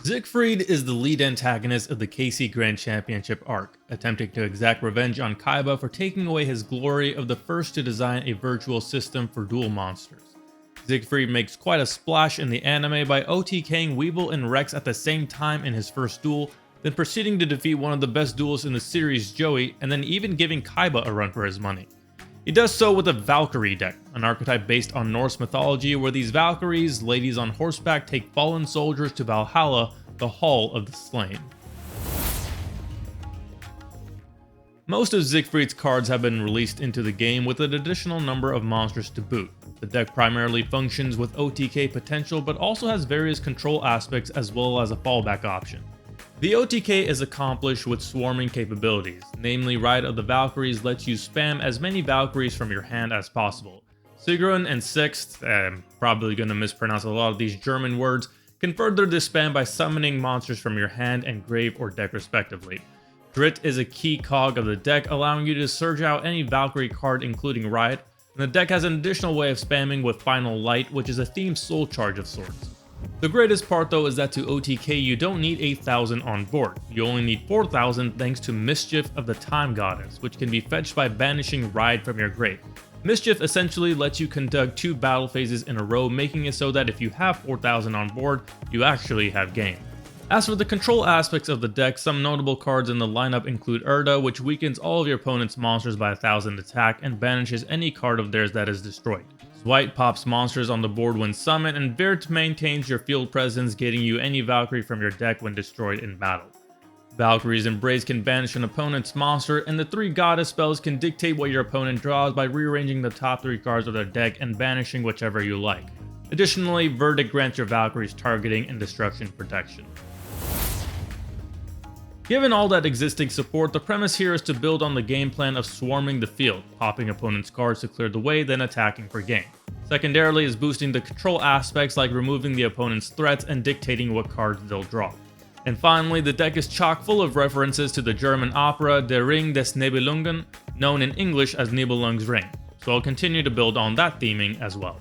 Zigfried is the lead antagonist of the KC Grand Championship arc, attempting to exact revenge on Kaiba for taking away his glory of the first to design a virtual system for duel monsters. Zigfried makes quite a splash in the anime by OTKing Weevil and Rex at the same time in his first duel, then proceeding to defeat one of the best duelists in the series, Joey, and then even giving Kaiba a run for his money. He does so with a Valkyrie deck, an archetype based on Norse mythology where these Valkyries, ladies on horseback, take fallen soldiers to Valhalla, the Hall of the Slain. Most of Zigfried's cards have been released into the game with an additional number of monsters to boot. The deck primarily functions with OTK potential but also has various control aspects as well as a fallback option. The OTK is accomplished with swarming capabilities, namely Ride of the Valkyries lets you spam as many Valkyries from your hand as possible. Sigrun and Sixth, I'm probably going to mispronounce a lot of these German words, can further this spam by summoning monsters from your hand and grave or deck respectively. Drit is a key cog of the deck, allowing you to search out any Valkyrie card including Ride, and the deck has an additional way of spamming with Final Light, which is a themed soul charge of sorts. The greatest part though is that to OTK you don't need 8,000 on board, you only need 4,000 thanks to Mischief of the Time Goddess, which can be fetched by banishing Ride from your grave. Mischief essentially lets you conduct 2 battle phases in a row, making it so that if you have 4,000 on board, you actually have game. As for the control aspects of the deck, some notable cards in the lineup include Erda, which weakens all of your opponent's monsters by 1,000 attack and banishes any card of theirs that is destroyed. Zweit pops monsters on the board when summoned, and Virt maintains your field presence, getting you any Valkyrie from your deck when destroyed in battle. Valkyrie's Embrace can banish an opponent's monster, and the 3 goddess spells can dictate what your opponent draws by rearranging the top 3 cards of their deck and banishing whichever you like. Additionally, Verdict grants your Valkyries targeting and destruction protection. Given all that existing support, the premise here is to build on the game plan of swarming the field, popping opponents' cards to clear the way, then attacking for game. Secondarily is boosting the control aspects like removing the opponent's threats and dictating what cards they'll draw. And finally, the deck is chock full of references to the German opera Der Ring des Nibelungen, known in English as Nibelung's Ring, so I'll continue to build on that theming as well.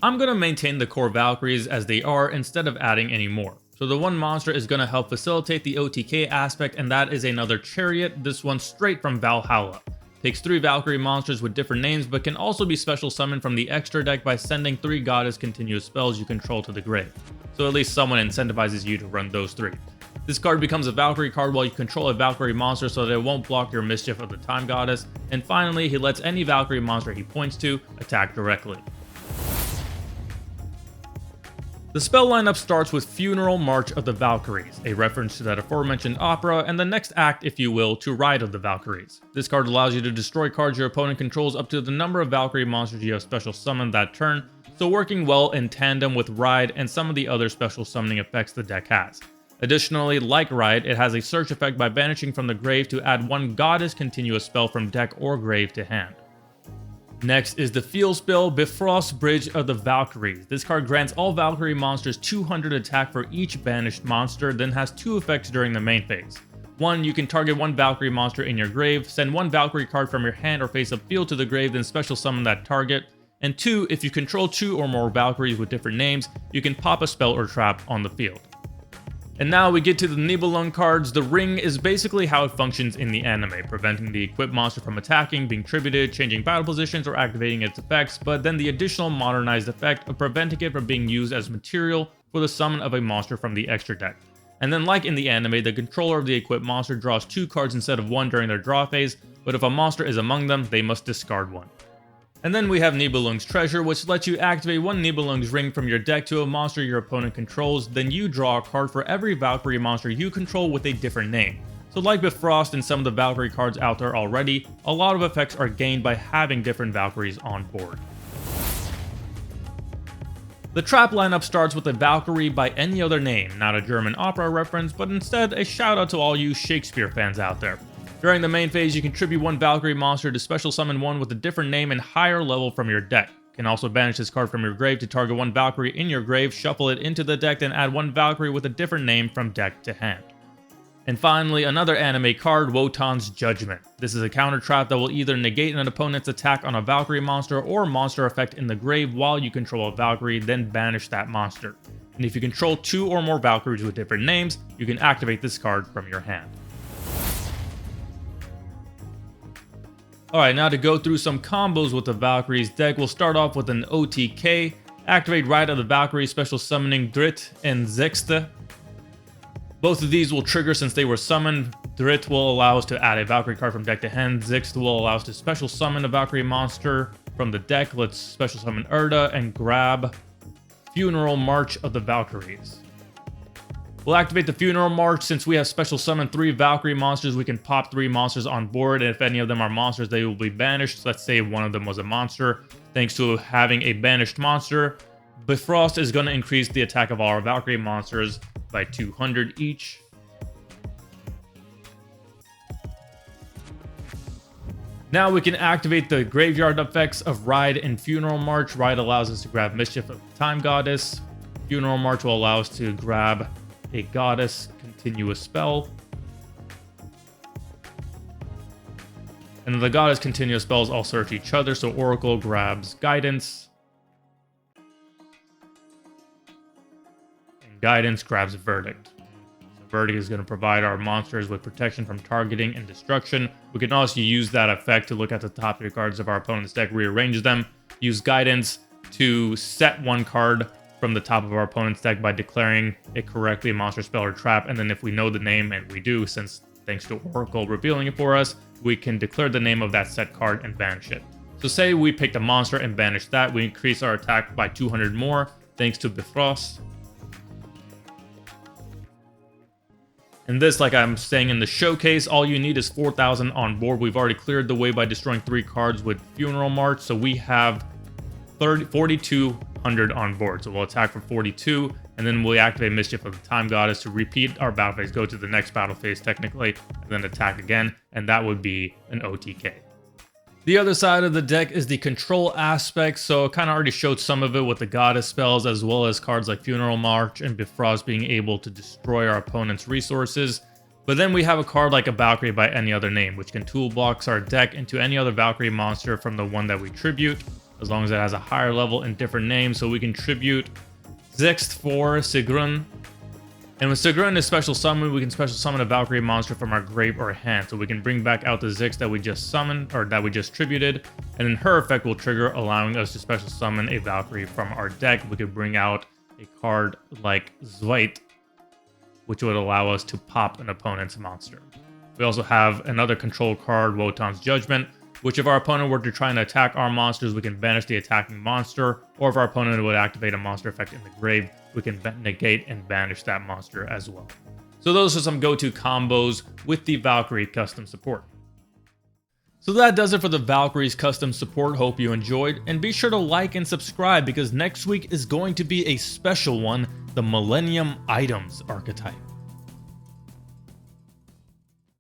I'm going to maintain the core Valkyries as they are instead of adding any more. So the one monster is going to help facilitate the OTK aspect, and that is another Chariot, this one straight from Valhalla. Takes 3 Valkyrie monsters with different names, but can also be special summoned from the extra deck by sending 3 goddess continuous spells you control to the grave. So at least someone incentivizes you to run those 3. This card becomes a Valkyrie card while you control a Valkyrie monster so that it won't block your Mischief of the Time Goddess, and finally he lets any Valkyrie monster he points to attack directly. The spell lineup starts with Funeral March of the Valkyries, a reference to that aforementioned opera, and the next act, if you will, to Ride of the Valkyries. This card allows you to destroy cards your opponent controls up to the number of Valkyrie monsters you have special summoned that turn, so working well in tandem with Ride and some of the other special summoning effects the deck has. Additionally, like Ride, it has a search effect by banishing from the grave to add 1 goddess continuous spell from deck or grave to hand. Next is the field spell Bifrost Bridge of the Valkyries. This card grants all Valkyrie monsters 200 attack for each banished monster, then has 2 effects during the main phase. 1, you can target 1 Valkyrie monster in your grave, send 1 Valkyrie card from your hand or face up field to the grave, then special summon that target. And 2, if you control 2 or more Valkyries with different names, you can pop a spell or trap on the field. And now we get to the Nibelung cards. The ring is basically how it functions in the anime, preventing the equipped monster from attacking, being tributed, changing battle positions, or activating its effects, but then the additional modernized effect of preventing it from being used as material for the summon of a monster from the extra deck. And then like in the anime, the controller of the equipped monster draws 2 cards instead of 1 during their draw phase, but if a monster is among them, they must discard 1. And then we have Nibelung's Treasure, which lets you activate 1 Nibelung's Ring from your deck to a monster your opponent controls, then you draw a card for every Valkyrie monster you control with a different name. So like Bifrost and some of the Valkyrie cards out there already, a lot of effects are gained by having different Valkyries on board. The trap lineup starts with a Valkyrie by any other name, not a German opera reference, but instead a shout out to all you Shakespeare fans out there. During the main phase, you can tribute 1 Valkyrie monster to special summon 1 with a different name and higher level from your deck. You can also banish this card from your grave to target 1 Valkyrie in your grave, shuffle it into the deck, then add 1 Valkyrie with a different name from deck to hand. And finally, another anime card, Wotan's Judgment. This is a counter trap that will either negate an opponent's attack on a Valkyrie monster or monster effect in the grave while you control a Valkyrie, then banish that monster. And if you control 2 or more Valkyries with different names, you can activate this card from your hand. Alright, now to go through some combos with the Valkyries deck, we'll start off with an OTK. Activate Rite of the Valkyrie, special summoning Drit and Zexte. Both of these will trigger since they were summoned. Drit will allow us to add a Valkyrie card from deck to hand. Zexte will allow us to special summon a Valkyrie monster from the deck. Let's special summon Erda and grab Funeral March of the Valkyries. We'll activate the Funeral March. Since we have special summoned 3 Valkyrie monsters, we can pop 3 monsters on board, and if any of them are monsters, they will be banished. Let's say one of them was a monster. Thanks to having a banished monster, Bifrost is going to increase the attack of all our Valkyrie monsters by 200 each. Now we can activate the graveyard effects of Ride and Funeral March. Ride allows us to grab Mischief of the Time Goddess. Funeral March will allow us to grab a Goddess continuous spell. And the Goddess continuous spells all search each other, so Oracle grabs Guidance. And Guidance grabs Verdict. So Verdict is going to provide our monsters with protection from targeting and destruction. We can also use that effect to look at the top 3 cards of our opponent's deck, rearrange them, use Guidance to set 1 card from the top of our opponent's deck by declaring it correctly a monster, spell, or trap, and then if we know the name, and we do, since thanks to Oracle revealing it for us, we can declare the name of that set card and banish it. So say we picked a monster and banished that, we increase our attack by 200 more, thanks to Bifrost. And this, like I'm saying in the showcase, all you need is 4,000 on board. We've already cleared the way by destroying 3 cards with Funeral March, so we have 4,200 on board. So we'll attack for 42, and then we activate Mischief of the Time Goddess to repeat our battle phase, go to the next battle phase technically, and then attack again, and that would be an OTK. The other side of the deck is the control aspect, so I kind of already showed some of it with the Goddess spells, as well as cards like Funeral March and Bifrost being able to destroy our opponent's resources. But then we have a card like a Valkyrie by any other name, which can toolbox our deck into any other Valkyrie monster from the one that we tribute, as long as it has a higher level and different name. So we can tribute Zexte for Sigrun. And when Sigrun is special summoned, we can special summon a Valkyrie monster from our grave or hand. So we can bring back out the Zexte that we just summoned, or that we just tributed, and then her effect will trigger, allowing us to special summon a Valkyrie from our deck. We could bring out a card like Zweit, which would allow us to pop an opponent's monster. We also have another control card, Wotan's Judgment, which if our opponent were to try and attack our monsters, we can banish the attacking monster, or if our opponent would activate a monster effect in the grave, we can negate and banish that monster as well. So those are some go-to combos with the Valkyrie custom support. So that does it for the Valkyries custom support. Hope you enjoyed, and be sure to like and subscribe because next week is going to be a special one, the Millennium Items archetype.